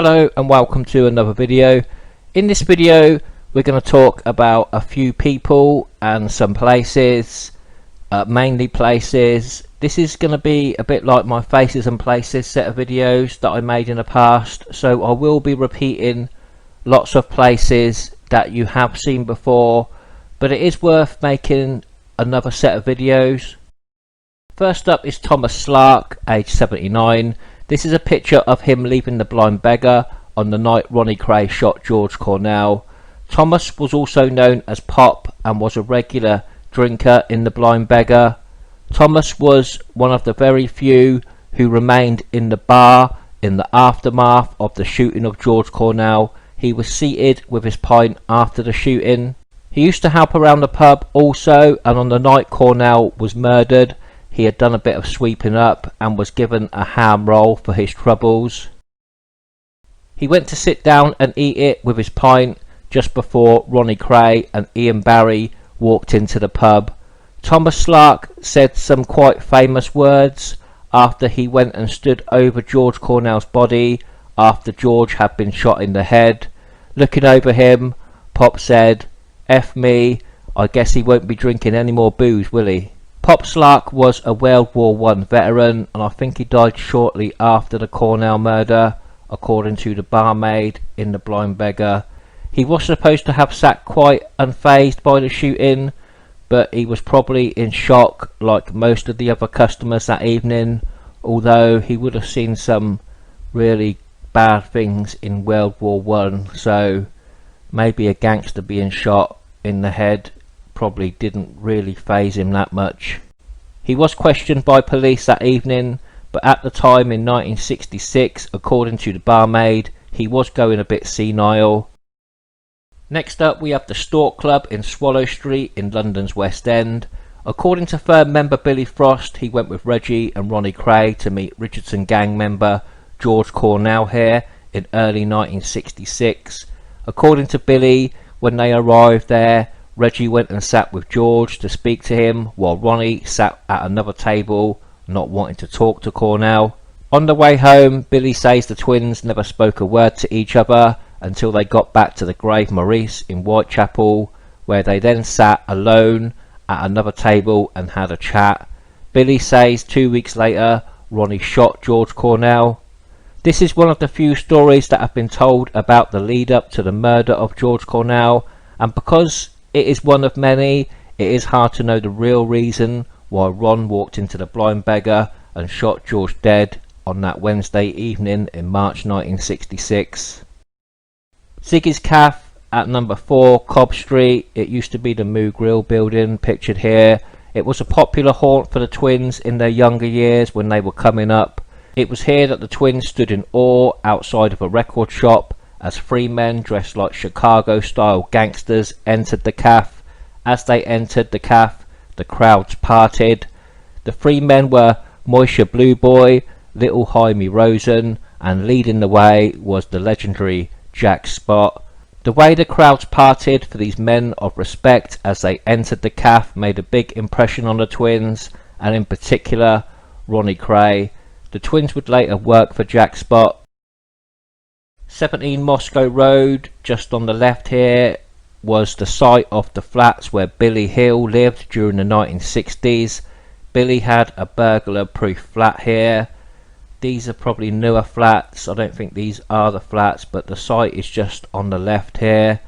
Hello and welcome to another video. In this video we're going to talk about a few people and some places, mainly places. This is going to be a bit like my Faces and Places set of videos that I made in the past, so I will be repeating lots of places that you have seen before, but it is worth making another set of videos. First up is Thomas Lark, age 79. This is a picture of him leaving the Blind Beggar on the night Ronnie Kray shot George Cornell. Thomas was also known as Pop and was a regular drinker in the Blind Beggar. Thomas was one of the very few who remained in the bar in the aftermath of the shooting of George Cornell. He was seated with his pint after the shooting. He used to help around the pub also, and on the night Cornell was murdered, he had done a bit of sweeping up and was given a ham roll for his troubles. He went to sit down and eat it with his pint just before Ronnie Kray and Ian Barry walked into the pub. Thomas Lark said some quite famous words after he went and stood over George Cornell's body after George had been shot in the head. Looking over him, Pop said, "F me, I guess he won't be drinking any more booze, will he?" Pop Lark was a World War I veteran, and I think he died shortly after the Cornell murder, according to the barmaid in the Blind Beggar. He was supposed to have sat quite unfazed by the shooting, but he was probably in shock like most of the other customers that evening, although he would have seen some really bad things in World War I, so maybe a gangster being shot in the head probably didn't really faze him that much. He was questioned by police that evening, but at the time in 1966, according to the barmaid, he was going a bit senile. Next up we have the Stork Club in Swallow Street in London's West End. According to firm member Billy Frost, he went with Reggie and Ronnie Kray to meet Richardson gang member George Cornell here in early 1966. According to Billy, when they arrived there, Reggie went and sat with George to speak to him, while Ronnie sat at another table, not wanting to talk to Cornell. On the way home, Billy says the twins never spoke a word to each other until they got back to the Grave Maurice in Whitechapel, where they then sat alone at another table and had a chat. Billy says 2 weeks later, Ronnie shot George Cornell. This is one of the few stories that have been told about the lead up to the murder of George Cornell, and because it is one of many, it is hard to know the real reason why Ron walked into the Blind Beggar and shot George dead on that Wednesday evening in March 1966. Ziggy's Cafe at number 4 Cobb Street. It used to be the Moo Grill building pictured here. It was a popular haunt for the twins in their younger years when they were coming up. It was here that the twins stood in awe outside of a record shop as 3 men dressed like Chicago-style gangsters entered the cafe. As they entered the cafe, the crowds parted. The 3 men were Moisture Blue Boy, Little Jaime Rosen, and leading the way was the legendary Jack Spot. The way the crowds parted for these men of respect as they entered the cafe made a big impression on the twins, and in particular Ronnie Kray. The twins would later work for Jack Spot. 17 Moscow Road, just on the left here, was the site of the flats where Billy Hill lived during the 1960s. Billy had a burglar-proof flat here. These are probably newer flats. I don't think these are the flats, but the site is just on the left here.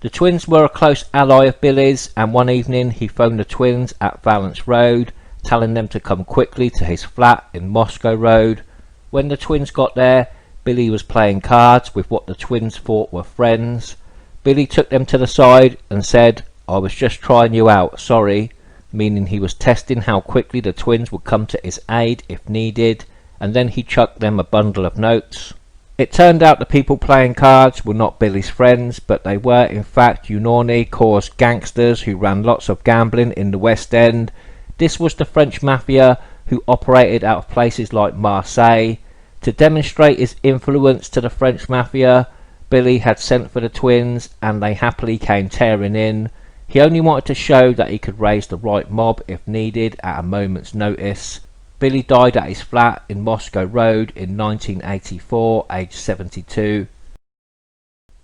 The twins were a close ally of Billy's, and one evening he phoned the twins at Valence Road, telling them to come quickly to his flat in Moscow Road. When the twins got there, Billy was playing cards with what the twins thought were friends. Billy took them to the side and said, "I was just trying you out, sorry," meaning he was testing how quickly the twins would come to his aid if needed, and then he chucked them a bundle of notes. It turned out the people playing cards were not Billy's friends, but they were in fact Ronnie-caused gangsters who ran lots of gambling in the West End. This was the French mafia who operated out of places like Marseille. To demonstrate his influence to the French mafia, Billy had sent for the twins and they happily came tearing in. He only wanted to show that he could raise the right mob if needed at a moment's notice. Billy died at his flat in Moscow Road in 1984, aged 72.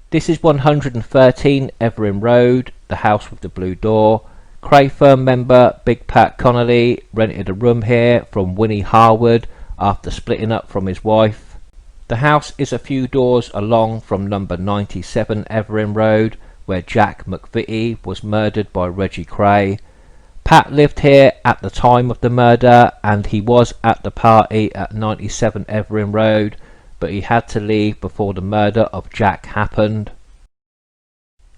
This is 113 Everingham Road, the house with the blue door. Kray firm member Big Pat Connolly rented a room here from Winnie Harwood after splitting up from his wife. The house is a few doors along from number 97 Everingham Road, where Jack McVitie was murdered by Reggie Kray. Pat lived here at the time of the murder, and he was at the party at 97 Everingham Road, but he had to leave before the murder of Jack happened.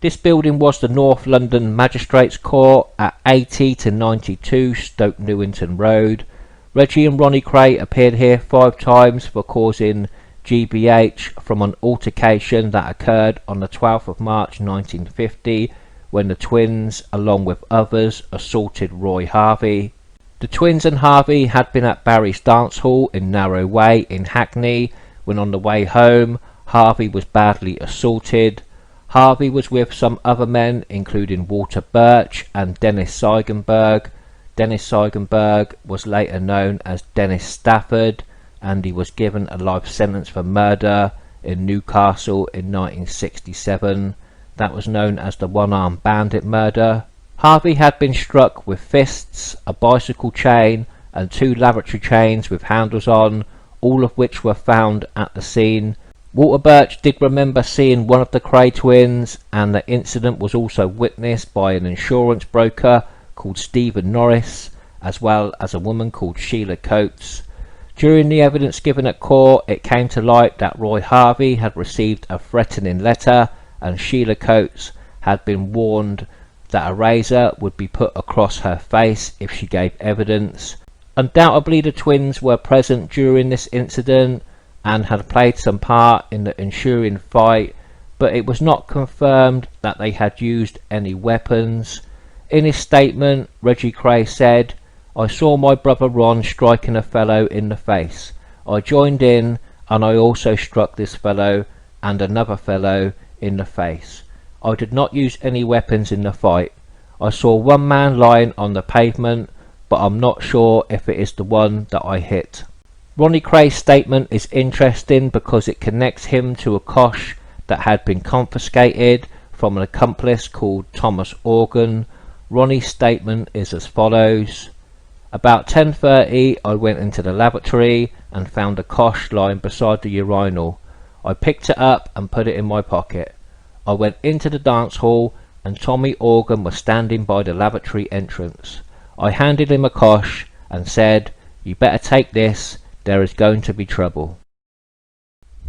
This building was the North London Magistrates Court at 80 to 92 Stoke Newington Road. Reggie and Ronnie Kray appeared here 5 times for causing GBH from an altercation that occurred on the 12th of March 1950, when the twins, along with others, assaulted Roy Harvey. The twins and Harvey had been at Barry's dance hall in Narrow Way in Hackney when on the way home Harvey was badly assaulted. Harvey was with some other men including Walter Birch and Dennis Seigenberg. Dennis Seigenberg was later known as Dennis Stafford, and he was given a life sentence for murder in Newcastle in 1967. That was known as the one-armed bandit murder. Harvey had been struck with fists, a bicycle chain and 2 lavatory chains with handles on, all of which were found at the scene. Walter Birch did remember seeing one of the Kray twins, and the incident was also witnessed by an insurance broker called Stephen Norris, as well as a woman called Sheila Coates. During the evidence given at court, it came to light that Roy Harvey had received a threatening letter, and Sheila Coates had been warned that a razor would be put across her face if she gave evidence. Undoubtedly the twins were present during this incident and had played some part in the ensuing fight, but it was not confirmed that they had used any weapons. In his statement, Reggie Kray said, "I saw my brother Ron striking a fellow in the face. I joined in, and I also struck this fellow and another fellow in the face. I did not use any weapons in the fight. I saw one man lying on the pavement, but I'm not sure if it is the one that I hit." Ronnie Kray's statement is interesting because it connects him to a cosh that had been confiscated from an accomplice called Thomas Organ. Ronnie's statement is as follows: "About 10:30 I went into the lavatory and found a cosh lying beside the urinal. I picked it up and put it in my pocket. I went into the dance hall and Tommy Organ was standing by the lavatory entrance. I handed him a cosh and said, 'You better take this, there is going to be trouble.'"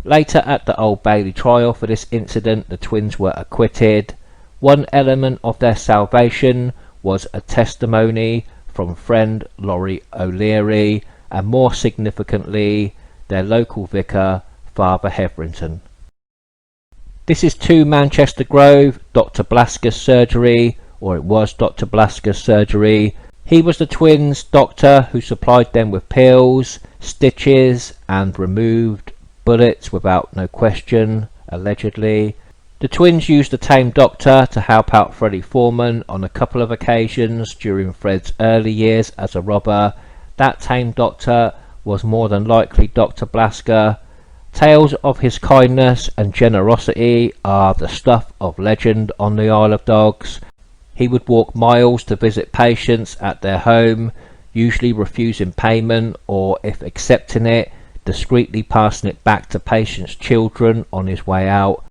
Later at the Old Bailey trial for this incident, the twins were acquitted. One element of their salvation was a testimony from friend Laurie O'Leary, and more significantly, their local vicar, Father Hetherington. This is 2 Manchester Grove, Dr. Blasker's surgery, or it was Dr. Blasker's surgery. He was the twins' doctor who supplied them with pills, stitches, and removed bullets without no question, allegedly. The twins used the tame doctor to help out Freddie Foreman on a couple of occasions during Fred's early years as a robber. That tame doctor was more than likely Dr. Blasker. Tales of his kindness and generosity are the stuff of legend on the Isle of Dogs. He would walk miles to visit patients at their home, usually refusing payment, or if accepting it, discreetly passing it back to patients' children on his way out.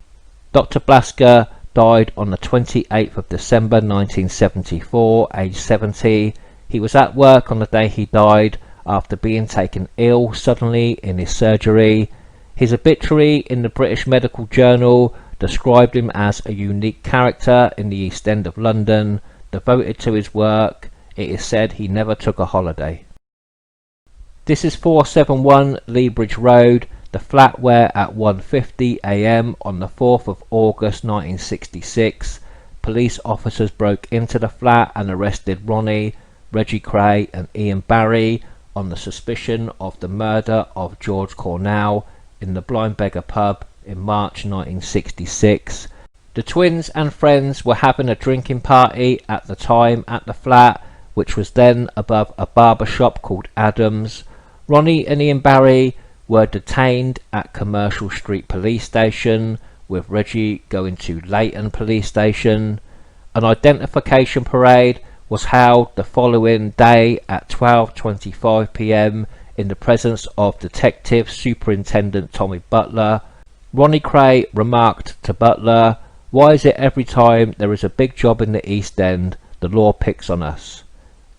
Dr. Blasker died on the 28th of December 1974, aged 70. He was at work on the day he died after being taken ill suddenly in his surgery. His obituary in the British Medical Journal described him as a unique character in the East End of London, devoted to his work. It is said he never took a holiday. This is 471 Leabridge Road, the flat where at 1:50 AM on the 4th of August 1966, police officers broke into the flat and arrested Ronnie, Reggie Kray and Ian Barry on the suspicion of the murder of George Cornell in the Blind Beggar pub in March 1966. The twins and friends were having a drinking party at the time at the flat which was then above a barber shop called Adams. Ronnie and Ian Barry were detained at Commercial Street Police Station, with Reggie going to Leighton Police Station. An identification parade was held the following day at 12:25 p.m. in the presence of Detective Superintendent Tommy Butler. Ronnie Kray remarked to Butler, "Why is it every time there is a big job in the East End, the law picks on us?"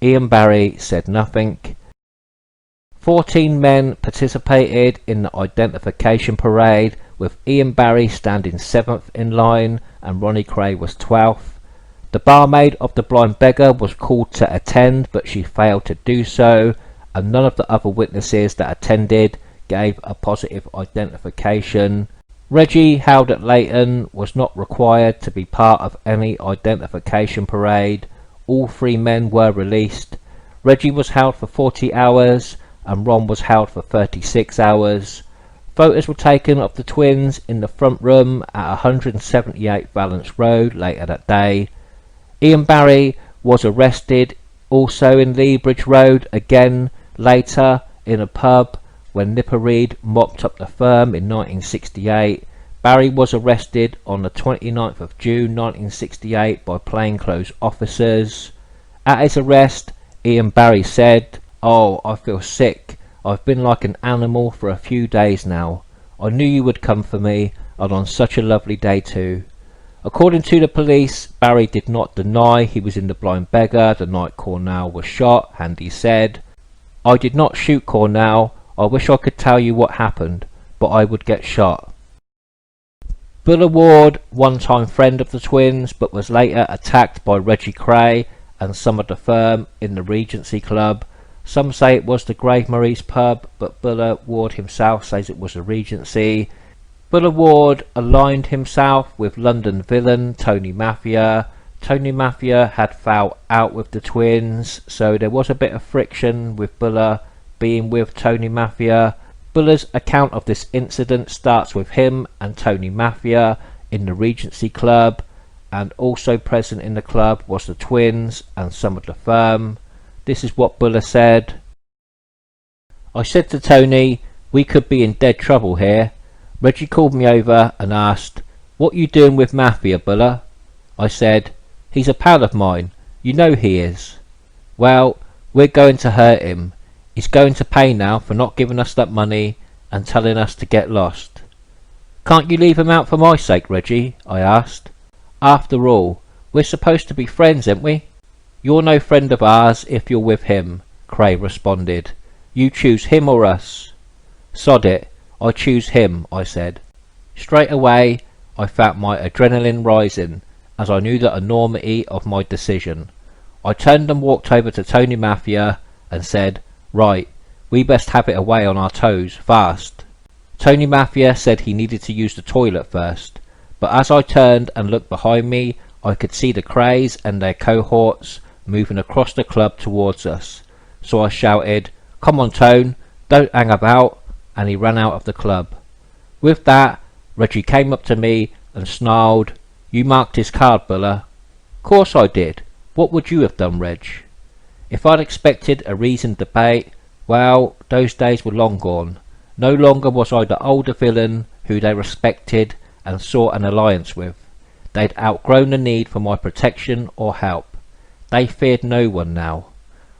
Ian Barry said nothing. 14 men participated in the identification parade, with Ian Barry standing 7th in line and Ronnie Kray was 12th. The barmaid of the Blind Beggar was called to attend, but she failed to do so, and none of the other witnesses that attended gave a positive identification. Reggie, held at Leighton, was not required to be part of any identification parade. All 3 men were released. Reggie was held for 40 hours and Ron was held for 36 hours. Photos were taken of the twins in the front room at 178 Valence Road later that day. Ian Barry was arrested also in Leabridge Road again later in a pub when Nipper Reid mopped up the firm in 1968. Barry was arrested on the 29th of June 1968 by plainclothes officers. At his arrest, Ian Barry said, "Oh, I feel sick. I've been like an animal for a few days now. I knew you would come for me, and on such a lovely day too." According to the police, Barry did not deny he was in the Blind Beggar the night Cornell was shot, and he said, "I did not shoot Cornell. I wish I could tell you what happened, but I would get shot." Buller Ward, one-time friend of the twins, but was later attacked by Reggie Kray and some of the firm in the Regency Club. Some say it was the Grave Maries pub, but Buller Ward himself says it was the Regency. Buller Ward aligned himself with London villain Tony Mafia. Tony Mafia had fell out with the twins, so there was a bit of friction with Buller being with Tony Mafia. Buller's account of this incident starts with him and Tony Mafia in the Regency Club, and also present in the club was the twins and some of the firm. This is what Buller said. "I said to Tony, we could be in dead trouble here. Reggie called me over and asked, 'What you doing with Mafia, Buller?' I said, 'He's a pal of mine, you know he is.' 'Well, we're going to hurt him. He's going to pay now for not giving us that money and telling us to get lost.' 'Can't you leave him out for my sake, Reggie?' I asked. 'After all, we're supposed to be friends, ain't we?' 'You're no friend of ours if you're with him,' Kray responded. 'You choose him or us.' 'Sod it, I choose him,' I said. Straight away I felt my adrenaline rising, as I knew the enormity of my decision. I turned and walked over to Tony Mafia and said, 'Right, we best have it away on our toes, fast.' Tony Mafia said he needed to use the toilet first, but as I turned and looked behind me, I could see the Krays and their cohorts moving across the club towards us. So I shouted, 'Come on, Tone, don't hang about,' and he ran out of the club. With that, Reggie came up to me and snarled, 'You marked his card, Buller.' 'Course I did. What would you have done, Reg?' If I'd expected a reasoned debate, well, those days were long gone. No longer was I the older villain who they respected and sought an alliance with. They'd outgrown the need for my protection or help. They feared no one now.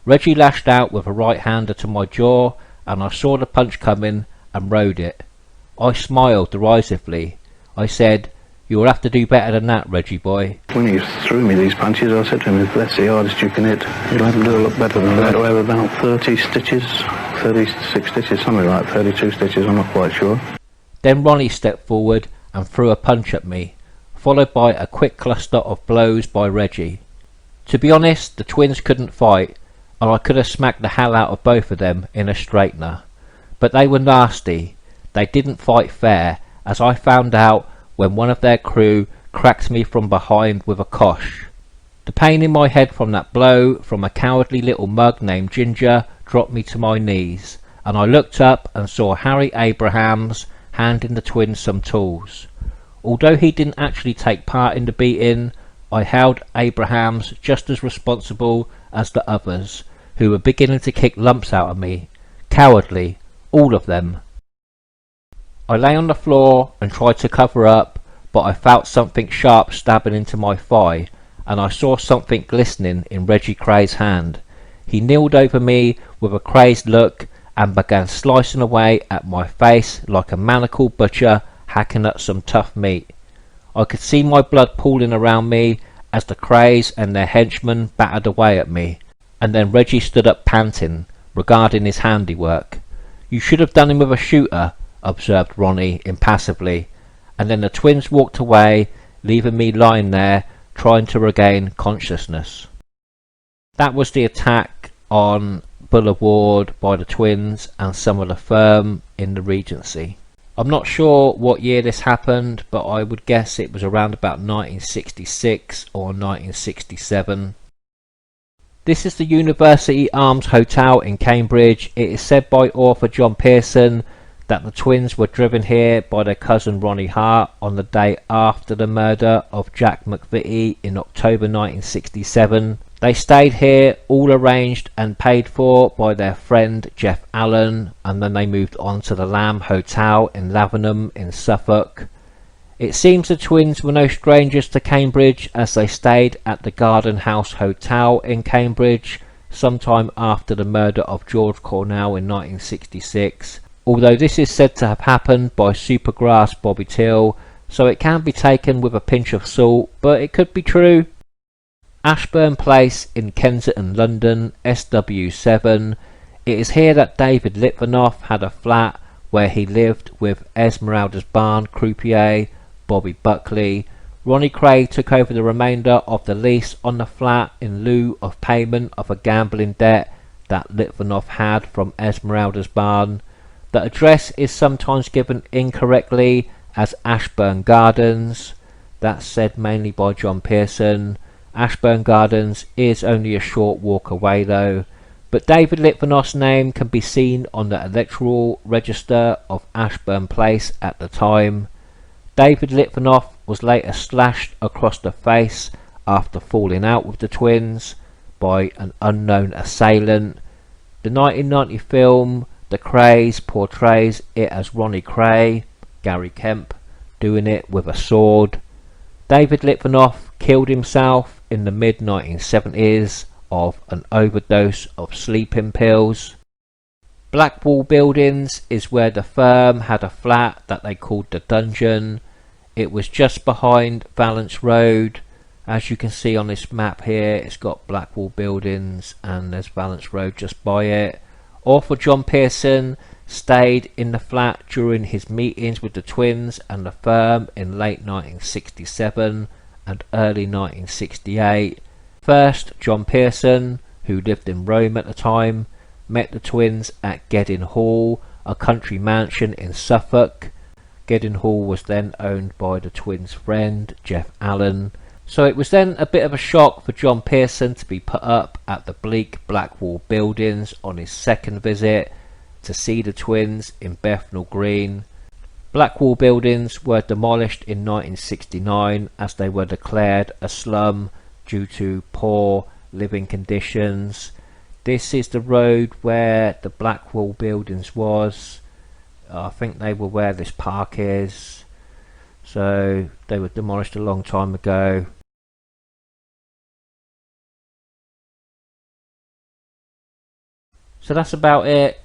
Reggie lashed out with a right-hander to my jaw, and I saw the punch coming and rode it. I smiled derisively. I said, 'You'll have to do better than that, Reggie boy.' When he threw me these punches, I said to him, 'If that's the hardest you can hit, you'll have to do a lot better than that.' I have about 30 stitches, 36 stitches, something like 32 stitches, I'm not quite sure. Then Ronnie stepped forward and threw a punch at me, followed by a quick cluster of blows by Reggie. To be honest, the twins couldn't fight, and I could have smacked the hell out of both of them in a straightener. But they were nasty. They didn't fight fair, as I found out when one of their crew cracked me from behind with a kosh. The pain in my head from that blow from a cowardly little mug named Ginger dropped me to my knees, and I looked up and saw Harry Abrahams handing the twins some tools. Although he didn't actually take part in the beating, I held Abrahams just as responsible as the others, who were beginning to kick lumps out of me. Cowardly, all of them. I lay on the floor and tried to cover up, but I felt something sharp stabbing into my thigh, and I saw something glistening in Reggie Kray's hand. He kneeled over me with a crazed look and began slicing away at my face like a manacled butcher hacking at some tough meat. I could see my blood pooling around me as the Krays and their henchmen battered away at me, and then Reggie stood up panting, regarding his handiwork. "You should have done him with a shooter," observed Ronnie impassively, and then the twins walked away, leaving me lying there trying to regain consciousness. That was the attack on Buller Ward by the twins and some of the firm in the Regency. I'm not sure what year this happened, but I would guess it was around about 1966 or 1967. This is the University Arms Hotel in Cambridge. It is said by author John Pearson that the twins were driven here by their cousin Ronnie Hart on the day after the murder of Jack McVitie in October 1967. They stayed here, all arranged and paid for by their friend Jeff Allen, and then they moved on to the Lamb Hotel in Lavenham in Suffolk. It seems the twins were no strangers to Cambridge, as they stayed at the Garden House Hotel in Cambridge sometime after the murder of George Cornell in 1966, although this is said to have happened by Supergrass Bobby Till, so it can be taken with a pinch of salt, but it could be true. Ashburn Place in Kensington, London, SW7. It is here that David Litvinoff had a flat where he lived with Esmeralda's Barn croupier Bobby Buckley. Ronnie Kray took over the remainder of the lease on the flat in lieu of payment of a gambling debt that Litvinoff had from Esmeralda's Barn. The address is sometimes given incorrectly as Ashburn Gardens. That's said mainly by John Pearson. Ashburn Gardens is only a short walk away though, but David Litvinoff's name can be seen on the electoral register of Ashburn Place at the time. David Litvinoff was later slashed across the face after falling out with the twins by an unknown assailant. The 1990 film The Krays portrays it as Ronnie Kray, Gary Kemp, doing it with a sword. David Litvinoff killed himself in the mid-1970s of an overdose of sleeping pills. Blackpool Buildings is where the firm had a flat that they called the Dungeon. It was just behind Valence Road. As you can see on this map here, it's got Blackpool Buildings and there's Valence Road just by it. Author John Pearson stayed in the flat during his meetings with the twins and the firm in late 1967 and early 1968. First, John Pearson, who lived in Rome at the time, met the twins at Gedding Hall, a country mansion in Suffolk. Gedding Hall was then owned by the twins' friend Jeff Allen. So it was then a bit of a shock for John Pearson to be put up at the bleak Blackwall Buildings on his second visit to see the twins in Bethnal Green. Blackwall Buildings were demolished in 1969 as they were declared a slum due to poor living conditions. This is the road where the Blackwall Buildings was. I think they were where this park is. So they were demolished a long time ago. So that's about it.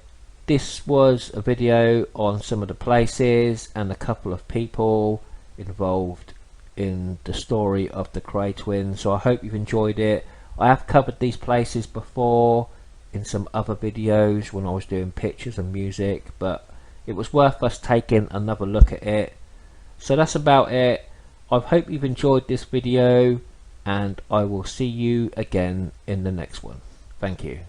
This was a video on some of the places and a couple of people involved in the story of the Kray twins. So I hope you've enjoyed it. I have covered these places before in some other videos when I was doing pictures and music, but it was worth us taking another look at it. So that's about it. I hope you've enjoyed this video and I will see you again in the next one. Thank you.